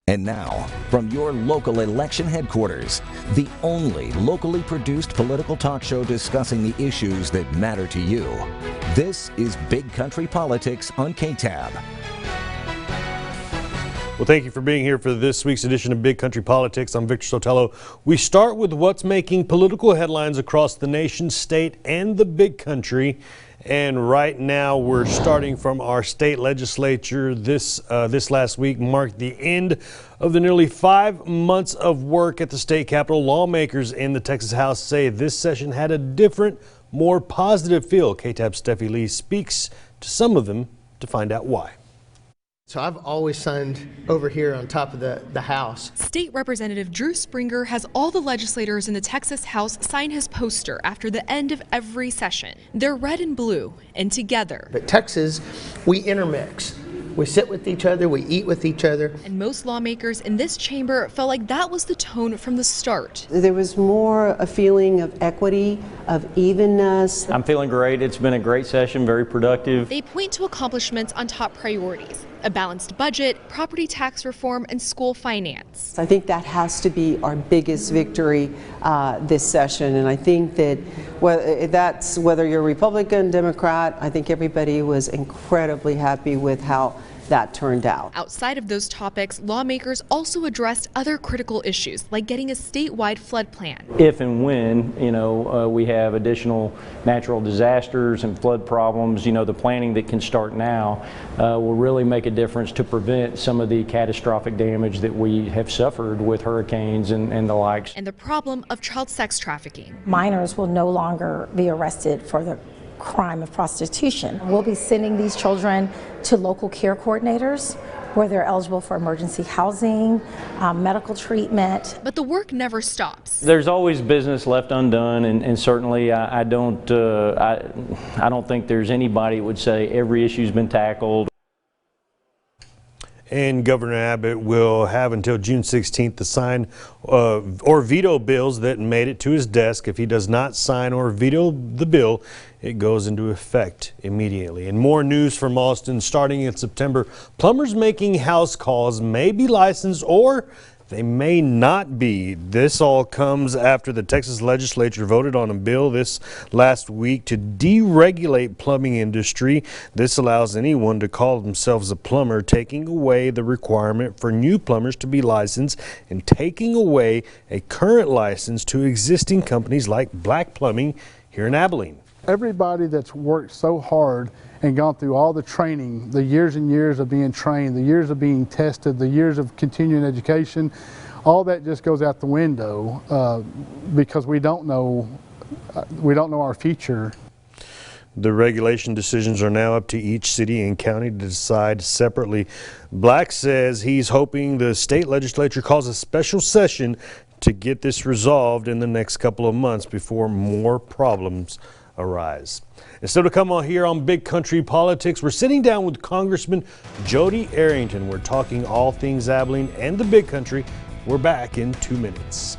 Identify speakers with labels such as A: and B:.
A: And now, from your local election headquarters, the only locally produced political talk show discussing the issues that matter to you. This is Big Country Politics on KTAB.
B: Well, thank you for being here for this week's edition of Big Country Politics. I'm Victor Sotelo. We start with what's making political headlines across the nation, state, and the Big Country. And right now, we're starting from our state legislature. This last week marked the end of the nearly 5 months of work at the state capitol. Lawmakers in the Texas House say this session had a different, more positive feel. KTAB's Steffi Lee speaks to some of them to find out why.
C: So I've always signed over here on top of the House.
D: State Representative Drew Springer has all the legislators in the Texas House sign his poster after the end of every session. They're red and blue and together.
C: But Texas, we intermix. We sit with each other, we eat with each other.
D: And most lawmakers in this chamber felt like that was the tone from the start.
E: There was more a feeling of equity, of evenness.
F: I'm feeling great. It's been a great session, very productive.
D: They point to accomplishments on top priorities: a balanced budget, property tax reform, and school finance.
E: I think that has to be our biggest victory this session, and I think that whether you're Republican, Democrat, I think everybody was incredibly happy with how that turned out.
D: Outside of those topics, lawmakers also addressed other critical issues, like getting a statewide flood plan.
F: If and when, we have additional natural disasters and flood problems, the planning that can start now will really make a difference to prevent some of the catastrophic damage that we have suffered with hurricanes and the likes.
D: And the problem of child sex trafficking.
G: Minors will no longer be arrested for the crime of prostitution. We'll be sending these children to local care coordinators where they're eligible for emergency housing, medical treatment.
D: But the work never stops.
F: There's always business left undone, and certainly I don't think there's anybody who would say every issue's been tackled.
B: And Governor Abbott will have until June 16th to sign or veto bills that made it to his desk. If he does not sign or veto the bill, it goes into effect immediately. And more news from Austin starting in September. Plumbers making house calls may be licensed or they may not be. This all comes after the Texas legislature voted on a bill this last week to deregulate plumbing industry. This allows anyone to call themselves a plumber, taking away the requirement for new plumbers to be licensed and taking away a current license to existing companies like Black Plumbing here in Abilene.
H: Everybody that's worked so hard and gone through all the training, the years and years of being trained, the years of being tested, the years of continuing education, all that just goes out the window because we don't know our future.
B: The regulation decisions are now up to each city and county to decide separately. Black says he's hoping the state legislature calls a special session to get this resolved in the next couple of months before more problems arise. And still to come on here on Big Country Politics, we're sitting down with Congressman Jodey Arrington. We're talking all things Abilene and the Big Country. We're back in 2 minutes.